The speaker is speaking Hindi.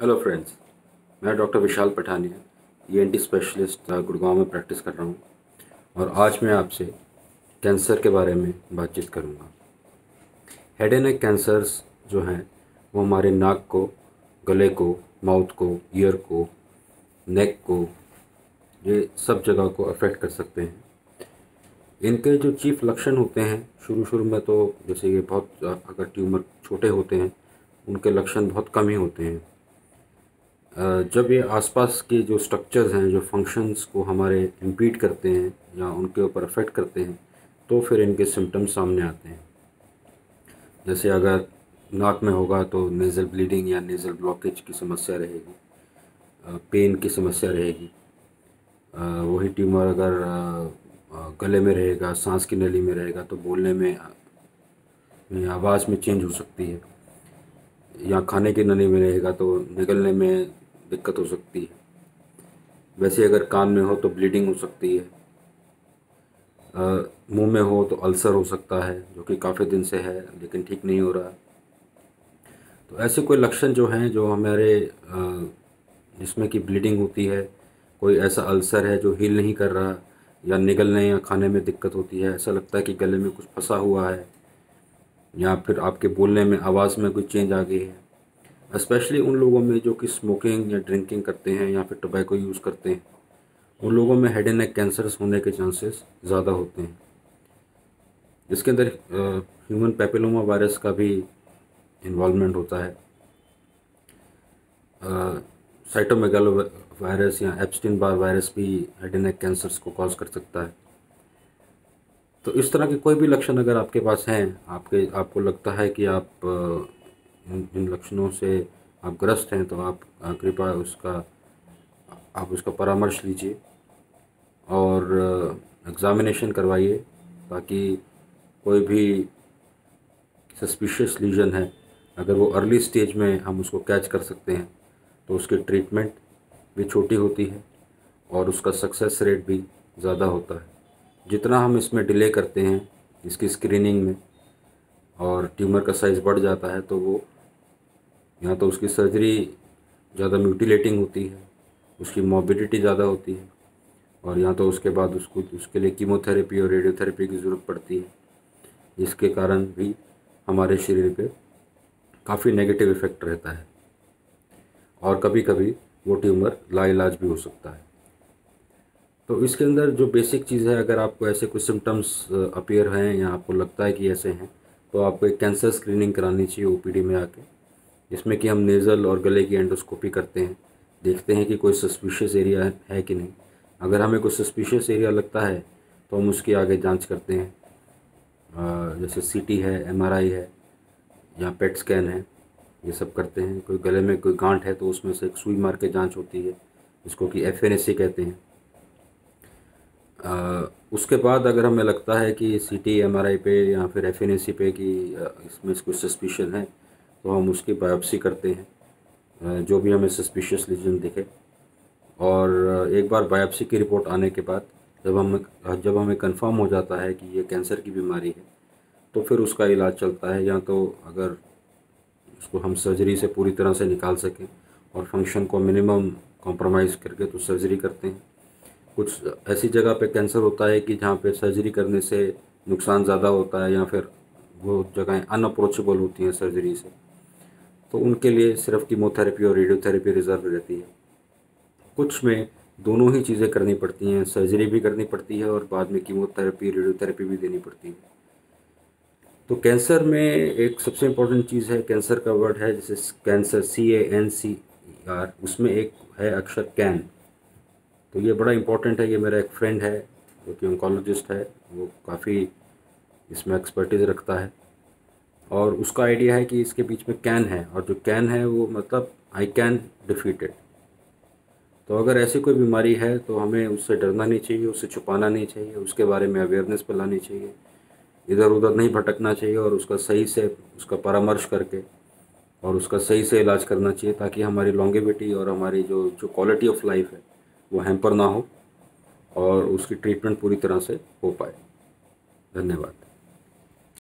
हेलो फ्रेंड्स, मैं डॉक्टर विशाल पठानिया ईएनटी स्पेशलिस्ट गुड़गांव में प्रैक्टिस कर रहा हूँ और आज मैं आपसे कैंसर के बारे में बातचीत करूँगा। हेड एंड नेक कैंसर्स जो हैं वो हमारे नाक को, गले को, माउथ को, ईयर को, नेक को, ये सब जगह को अफेक्ट कर सकते हैं। इनके जो चीफ लक्षण होते हैं शुरू शुरू में तो जैसे ये बहुत अगर ट्यूमर छोटे होते हैं उनके लक्षण बहुत कम ही होते हैं। जब ये आसपास के जो स्ट्रक्चर्स हैं, जो फंक्शंस को हमारे इम्पीड करते हैं या उनके ऊपर अफेक्ट करते हैं, तो फिर इनके सिम्टम्स सामने आते हैं। जैसे अगर नाक में होगा तो नेज़ल ब्लीडिंग या नेज़ल ब्लॉकेज की समस्या रहेगी, पेन की समस्या रहेगी। वही ट्यूमर अगर गले में रहेगा, सांस की नली में रहेगा तो बोलने में आवाज़ में चेंज हो सकती है, या खाने की नली में रहेगा तो निगलने में दिक्कत हो सकती है। वैसे अगर कान में हो तो ब्लीडिंग हो सकती है। मुंह में हो तो अल्सर हो सकता है, जो कि काफ़ी दिन से है लेकिन ठीक नहीं हो रहा। तो ऐसे कोई लक्षण जो हैं जो हमारे जिसमें कि ब्लीडिंग होती है, कोई ऐसा अल्सर है जो हील नहीं कर रहा, या निगलने या खाने में दिक्कत होती है, ऐसा लगता है कि गले में कुछ फंसा हुआ है, या फिर आपके बोलने में आवाज़ में कोई चेंज आ गई है। स्पेशली उन लोगों में जो कि स्मोकिंग या ड्रिंकिंग करते हैं या फिर टोबैको यूज़ करते हैं, उन लोगों में हेड एंड नेक कैंसर्स होने के चांसेस ज़्यादा होते हैं। इसके अंदर ह्यूमन पैपिलोमा वायरस का भी इन्वॉल्वमेंट होता है। साइटोमेगालो वायरस या एप्स्टीन बार वायरस भी हेड एंड नेक कैंसर्स को कॉज कर सकता है। तो इस तरह के कोई भी लक्षण अगर आपके पास हैं, आपको लगता है कि आप इन लक्षणों से आप ग्रस्त हैं, तो आप कृपया उसका परामर्श लीजिए और एग्ज़ामिनेशन करवाइए, ताकि कोई भी सस्पिशियस लीजन है, अगर वो अर्ली स्टेज में हम उसको कैच कर सकते हैं तो उसकी ट्रीटमेंट भी छोटी होती है और उसका सक्सेस रेट भी ज़्यादा होता है। जितना हम इसमें डिले करते हैं इसकी स्क्रीनिंग में और ट्यूमर का साइज़ बढ़ जाता है, तो वो या तो उसकी सर्जरी ज़्यादा म्यूटिलेटिंग होती है, उसकी मॉर्बिडिटी ज़्यादा होती है, और या तो उसके बाद उसके लिए कीमोथेरेपी और रेडियोथेरेपी की ज़रूरत पड़ती है, जिसके कारण भी हमारे शरीर पे काफ़ी नेगेटिव इफ़ेक्ट रहता है और कभी कभी वो ट्यूमर लाइलाज भी हो सकता है। तो इसके अंदर जो बेसिक चीज़ है, अगर आपको ऐसे कुछ सिम्टम्स अपीयर हैं या आपको लगता है कि ऐसे हैं, तो आपको एक कैंसर स्क्रीनिंग करानी चाहिए ओपीडी में आके, जिसमें कि हम नेज़ल और गले की एंडोस्कोपी करते हैं, देखते हैं कि कोई सस्पिशियस एरिया है कि नहीं। अगर हमें कोई सस्पिशियस एरिया लगता है तो हम उसकी आगे जांच करते हैं, जैसे सीटी है, एमआरआई है या पेट स्कैन है, ये सब करते हैं। कोई गले में कोई गांठ है तो उसमें से एक सुई मार के जांच होती है, जिसको कि एफएनएसी कहते हैं। उसके बाद अगर हमें लगता है कि सीटी, एमआरआई पे या फिर एफएनएसी पे कि इसमें कुछ सस्पिशन है, तो हम उसकी बायोप्सी करते हैं, जो भी हमें सस्पिशियस लीजन दिखे। और एक बार बायोप्सी की रिपोर्ट आने के बाद जब हमें कंफर्म हो जाता है कि ये कैंसर की बीमारी है, तो फिर उसका इलाज चलता है। या तो अगर उसको हम सर्जरी से पूरी तरह से निकाल सकें और फंक्शन को मिनिमम कॉम्प्रोमाइज़ करके तो सर्जरी करते हैं। कुछ ऐसी जगह पे कैंसर होता है कि जहाँ पे सर्जरी करने से नुकसान ज़्यादा होता है, या फिर वो जगहें अनअप्रोचेबल होती हैं सर्जरी से, तो उनके लिए सिर्फ कीमोथेरेपी और रेडियोथेरेपी रिजर्व रहती है। कुछ में दोनों ही चीज़ें करनी पड़ती हैं, सर्जरी भी करनी पड़ती है और बाद में कीमोथेरेपी, रेडियोथेरेपी भी देनी पड़ती है। तो कैंसर में एक सबसे इम्पोर्टेंट चीज़ है, कैंसर का वर्ड है जैसे कैंसर, CANCR, उसमें एक है अक्षर कैन। तो ये बड़ा इम्पोर्टेंट है। ये मेरा एक फ्रेंड है जो कि ऑन्कोलॉजिस्ट है, वो काफ़ी इसमें एक्सपर्टीज़ रखता है और उसका आइडिया है कि इसके बीच में कैन है, और जो कैन है वो मतलब आई कैन डिफीट इट। तो अगर ऐसी कोई बीमारी है तो हमें उससे डरना नहीं चाहिए, उससे छुपाना नहीं चाहिए, उसके बारे में अवेयरनेस फैलानी चाहिए, इधर उधर नहीं भटकना चाहिए, और उसका सही से उसका परामर्श करके और उसका सही से इलाज करना चाहिए, ताकि हमारी लॉन्गेविटी और हमारी जो जो क्वालिटी ऑफ लाइफ है वो हैम्पर ना हो और उसकी ट्रीटमेंट पूरी तरह से हो पाए। धन्यवाद।